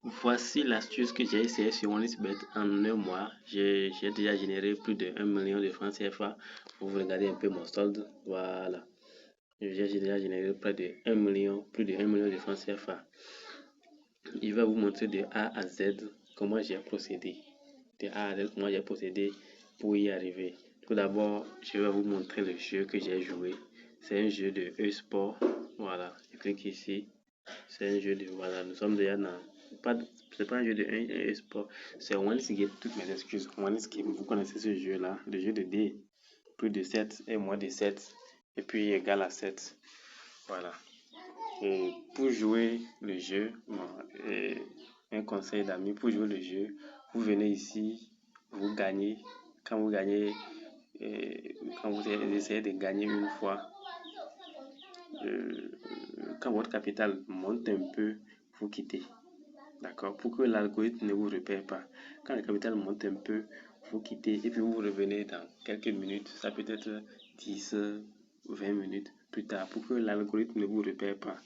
Voici l'astuce que j'ai essayé sur OneXBet en un mois. J'ai déjà généré plus de 1 million de francs CFA. Vous regardez un peu mon solde. Voilà. J'ai déjà généré près de 1 million, plus de 1 million de francs CFA. Il va vous montrer de A à Z comment j'ai procédé. De A à Z, comment j'ai procédé pour y arriver. Tout d'abord, je vais vous montrer le jeu que j'ai joué. C'est un jeu de e-sport. Voilà. Je clique ici. C'est un jeu de. Voilà, nous sommes déjà dans. C'est pas un jeu de e-sport. C'est OneXGame. Toutes mes excuses. OneXGame. Vous connaissez ce jeu-là. Le jeu de dés. Plus de 7 et moins de 7. Et puis égal à 7. Voilà. Et pour jouer le jeu, un conseil d'amis, pour jouer le jeu, vous venez ici, vous gagnez. Quand vous gagnez, quand vous essayez de gagner une fois, quand votre capital monte un peu, vous quittez. D'accord? Pour que l'algorithme ne vous repère pas. Quand le capital monte un peu, vous quittez et puis vous revenez dans quelques minutes. Ça peut être 10, 20 minutes plus tard pour que l'algorithme ne vous repère pas.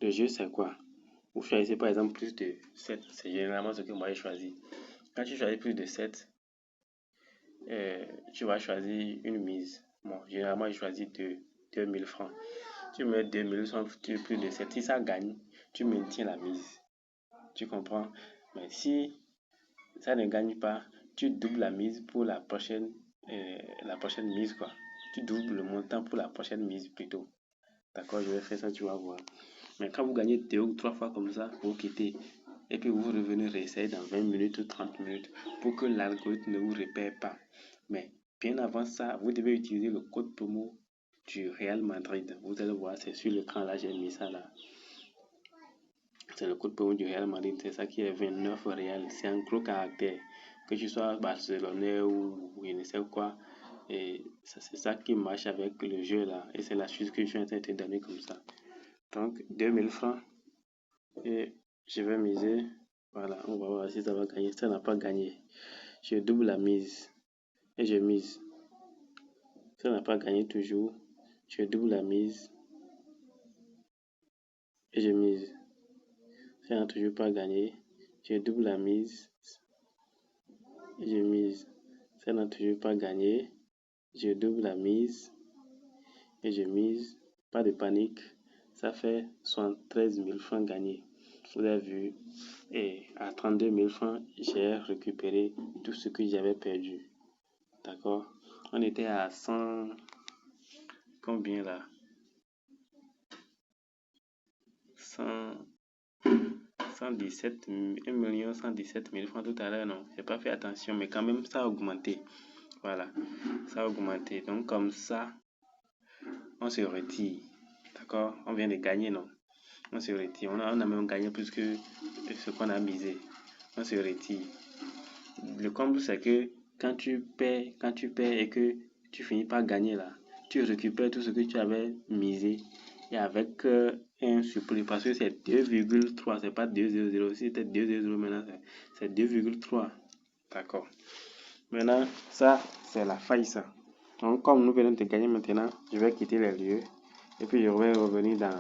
Le jeu, c'est quoi? Vous choisissez par exemple plus de 7. C'est généralement ce que moi j'ai choisi. Quand tu choisis plus de 7, tu vas choisir une mise. Bon, généralement, je choisis 2000 francs. Tu mets 2000 francs, plus de 7. Si ça gagne, tu maintiens la mise. Tu comprends? Mais si ça ne gagne pas, tu doubles la mise pour la prochaine mise, quoi. Tu doubles le montant pour la prochaine mise plutôt. D'accord, je vais faire ça, tu vas voir. Mais quand vous gagnez 2 ou 3 fois comme ça, vous quittez. Et puis vous revenez réessayer dans 20 minutes ou 30 minutes pour que l'algorithme ne vous repère pas. Mais bien avant ça, vous devez utiliser le code promo du Real Madrid. Vous allez voir, c'est sur l'écran là, j'ai mis ça là. C'est le code promo du Real Madrid, c'est ça qui est 29 Real. C'est un gros caractère. Que tu sois barcelonais ou je ne sais quoi. Et c'est ça qui marche avec le jeu là. Et c'est l'astuce que je suis en train de te donner comme ça. Donc 2000 francs. Et je vais miser. Voilà, on va voir si ça va gagner. Ça n'a pas gagné. Je double la mise. Et je mise. Ça n'a pas gagné toujours. Je double la mise. Et je mise. Ça n'a toujours pas gagné. Je double la mise. Et je mise. Ça n'a toujours pas gagné. Je double la mise. Et je mise. Pas de panique. Ça fait 73 000 francs gagnés. Vous avez vu. Et à 32 000 francs, j'ai récupéré tout ce que j'avais perdu. D'accord? On était à 100. Combien là? 117 1 117 000 francs tout à l'heure, non? J'ai pas fait attention, mais quand même, ça a augmenté. Voilà, ça a augmenté. Donc, comme ça, on se retire. D'accord? On vient de gagner, non? On se retire. On a même gagné plus que ce qu'on a misé. On se retire. Le comble, c'est que quand tu perds et que tu finis par gagner là, tu récupères tout ce que tu avais misé et avec un surplus parce que c'est 2,3, c'est pas 2,00. Si c'était 2,00 maintenant, c'est 2,3. D'accord. Maintenant, ça, c'est la faille, ça. Donc, comme nous venons de gagner maintenant, je vais quitter les lieux et puis je vais revenir dans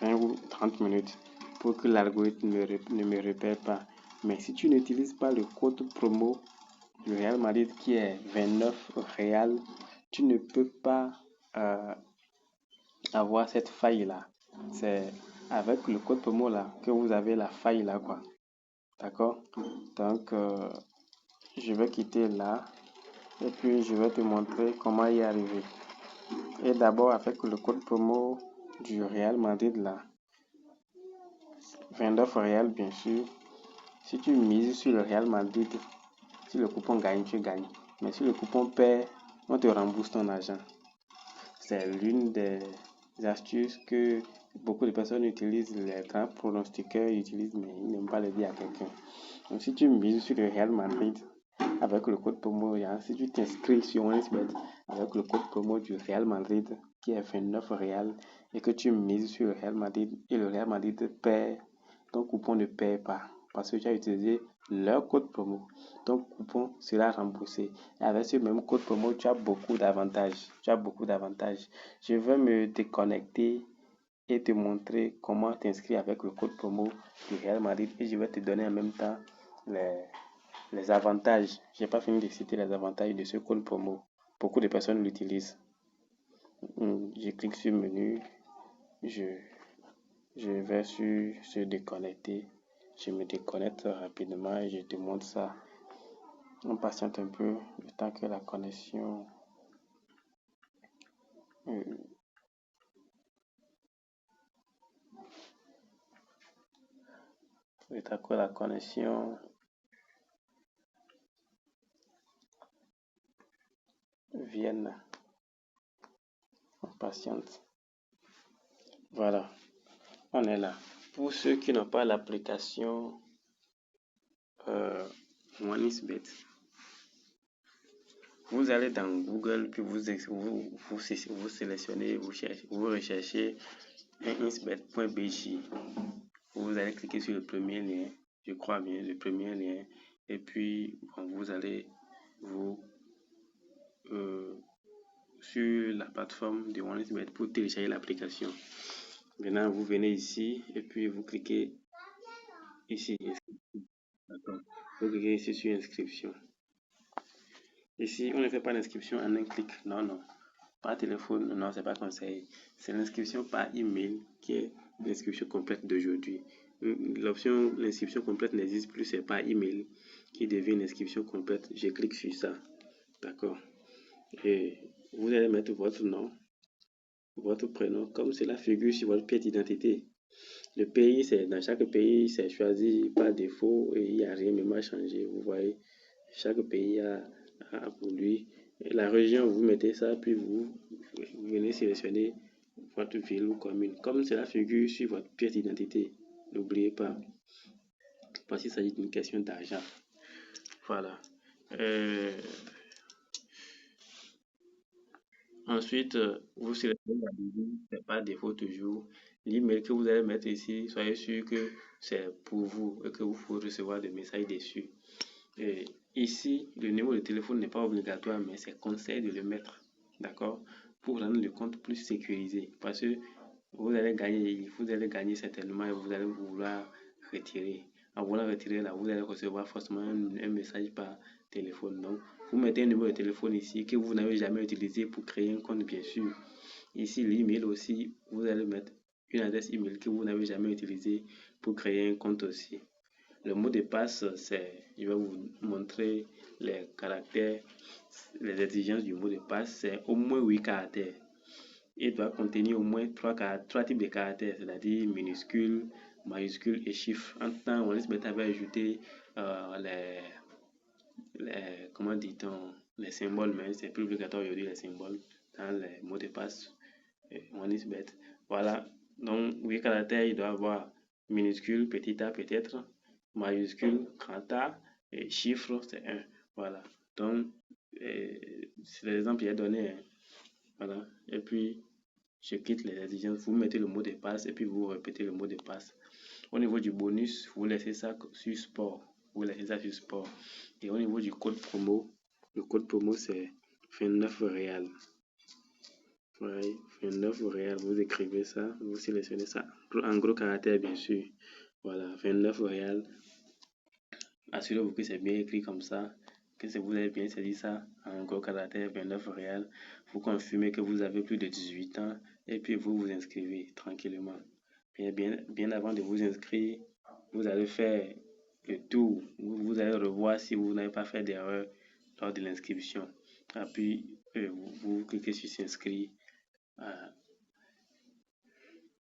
20 ou 30 minutes pour que l'algorithme ne me repère pas. Mais si tu n'utilises pas le code promo du Real Madrid qui est 29 Real, tu ne peux pas avoir cette faille là. C'est avec le code promo là que vous avez la faille là, quoi. D'accord? Donc, je vais quitter là et puis je vais te montrer comment y arriver. Et d'abord, avec le code promo du Real Madrid là, 29 Real bien sûr. Si tu mises sur le Real Madrid, si le coupon gagne, tu gagnes. Mais si le coupon perd, on te rembourse ton argent. C'est l'une des astuces que beaucoup de personnes utilisent, les grands pronostiqueurs utilisent, mais ils n'aiment pas le dire à quelqu'un. Donc, si tu mises sur le Real Madrid avec le code promo, si tu t'inscris sur OneXBet avec le code promo du Real Madrid qui est 29 Real et que tu mises sur le Real Madrid et le Real Madrid perd, ton coupon ne perd pas parce que tu as utilisé leur code promo. Ton coupon sera remboursé. Et avec ce même code promo, tu as beaucoup d'avantages. Je vais me déconnecter et te montrer comment t'inscrire avec le code promo du Real Madrid. Et je vais te donner en même temps les avantages. Je n'ai pas fini de citer les avantages de ce code promo. Beaucoup de personnes l'utilisent. Je clique sur menu, je, je vais sur se déconnecter. Je me déconnecte rapidement et je te montre ça. On patiente un peu le temps que la connexion le temps que la connexion vienne. On patiente. Voilà, on est là. Pour ceux qui n'ont pas l'application OneXBet, vous allez dans Google, puis vous sélectionnez, vous recherchez insbet.bj. Vous allez cliquer sur le premier lien, je crois bien, le premier lien, et puis vous allez sur la plateforme de OneXBet pour télécharger l'application. Maintenant, vous venez ici et puis vous cliquez ici. D'accord. Vous cliquez ici sur inscription. Ici, on ne fait pas l'inscription en un clic. Non, non. Par téléphone, non, c'est pas conseillé. C'est l'inscription par email qui est l'inscription complète d'aujourd'hui. L'option l'inscription complète n'existe plus, c'est par email qui devient une inscription complète. Je clique sur ça. D'accord. Et vous allez mettre votre nom, votre prénom, comme cela figure sur votre pièce d'identité. Le pays, c'est dans chaque pays, c'est choisi par défaut et il n'y a rien même à changer. Vous voyez, chaque pays a pour lui. Et la région, vous mettez ça, puis vous venez sélectionner votre ville ou commune. Comme cela figure sur votre pièce d'identité, n'oubliez pas, parce qu'il s'agit d'une question d'argent. Voilà. Ensuite, vous sélectionnez la ville, c'est par défaut toujours. L'email que vous allez mettre ici, soyez sûr que c'est pour vous et que vous pouvez recevoir des messages dessus. Et ici, le numéro de téléphone n'est pas obligatoire, mais c'est conseil de le mettre, d'accord, pour rendre le compte plus sécurisé. Parce que vous allez gagner certainement et vous allez vouloir retirer. En voulant retirer là, vous allez recevoir forcément un message par téléphone. Donc, vous mettez un numéro de téléphone ici que vous n'avez jamais utilisé pour créer un compte, bien sûr. Ici, l'email aussi, vous allez mettre une adresse email que vous n'avez jamais utilisé pour créer un compte aussi. Le mot de passe, je vais vous montrer les caractères, les exigences du mot de passe, c'est au moins 8 caractères. Il doit contenir au moins 3 types de caractères, c'est-à-dire minuscules, majuscules et chiffres. En temps, OneXBet avait ajouté comment dit-on, les symboles, mais c'est plus obligatoire aujourd'hui les symboles dans les mots de passe OneXBet. Voilà, donc 8 caractères, il doit avoir minuscule, petit a peut-être, majuscule, grand A, et chiffre, c'est 1. Voilà, donc c'est l'exemple que j'ai donné. Hein. Voilà, et puis je quitte les exigences, vous mettez le mot de passe et puis vous répétez le mot de passe. Au niveau du bonus, vous laissez ça sur sport. Vous laissez ça sur sport. Et au niveau du code promo, le code promo c'est 29 réal. Ouais, 29 réal, vous écrivez ça, vous sélectionnez ça en gros caractère bien sûr. Voilà, 29 réal. Assurez-vous que c'est bien écrit comme ça, que vous avez bien saisi ça en gros caractère 29 réal. Vous confirmez que vous avez plus de 18 ans et puis vous vous inscrivez tranquillement. Bien avant de vous inscrire, vous allez faire le tour. Vous allez revoir si vous n'avez pas fait d'erreur lors de l'inscription. Et puis, vous cliquez sur s'inscrire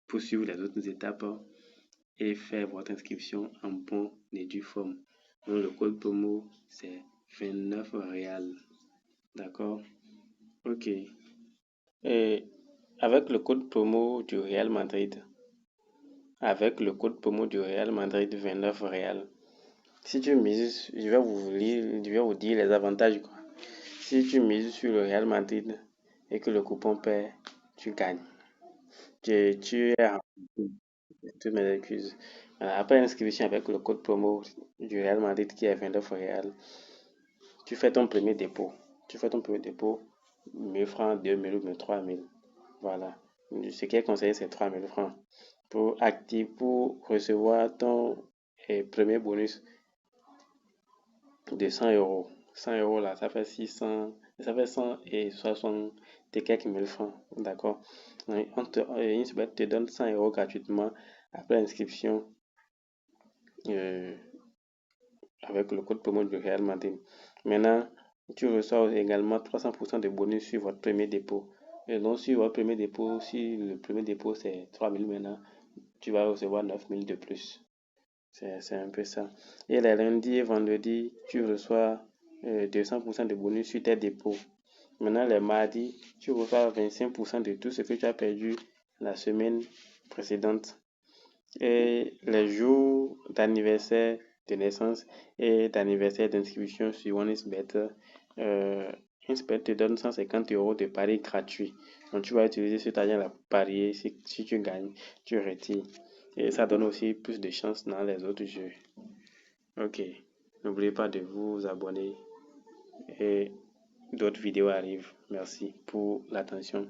pour suivre les autres étapes et faire votre inscription en bonne et due forme. Donc, le code promo, c'est 29 réal. D'accord? Ok. Et avec le code promo du Real Madrid, 29 réal, si tu mises, je vais vous dire les avantages. Quoi. Si tu mises sur le Real Madrid et que le coupon perd, tu gagnes. Tu es en toutes mes excuses. Après inscription avec le code promo du Real Madrid qui est 29 réal, tu fais ton premier dépôt. 1000 francs, 2000 ou 3000. Voilà. Ce qui est conseillé, c'est 3000 francs pour recevoir ton premier bonus de 100 euros. 100 euros là, ça fait 160 et quelques mille francs. D'accord? Insbet te donne 100 euros gratuitement après inscription avec le code promo du Real Madrid. Maintenant, tu reçois également 300% de bonus sur votre premier dépôt. Et donc, sur votre premier dépôt, si le premier dépôt c'est 3000 maintenant, tu vas recevoir 9000 de plus. C'est un peu ça. Et les lundis et vendredis, tu reçois 200% de bonus sur tes dépôts. Maintenant, les mardis, tu reçois 25% de tout ce que tu as perdu la semaine précédente. Et les jours d'anniversaire de naissance et d'anniversaire d'inscription sur OneXBet, InsBet te donne 150 euros de paris gratuit. Donc, tu vas utiliser cet argent à parier. Si tu gagnes, tu retires. Et ça donne aussi plus de chance dans les autres jeux. Ok, n'oubliez pas de vous abonner et d'autres vidéos arrivent. Merci pour l'attention.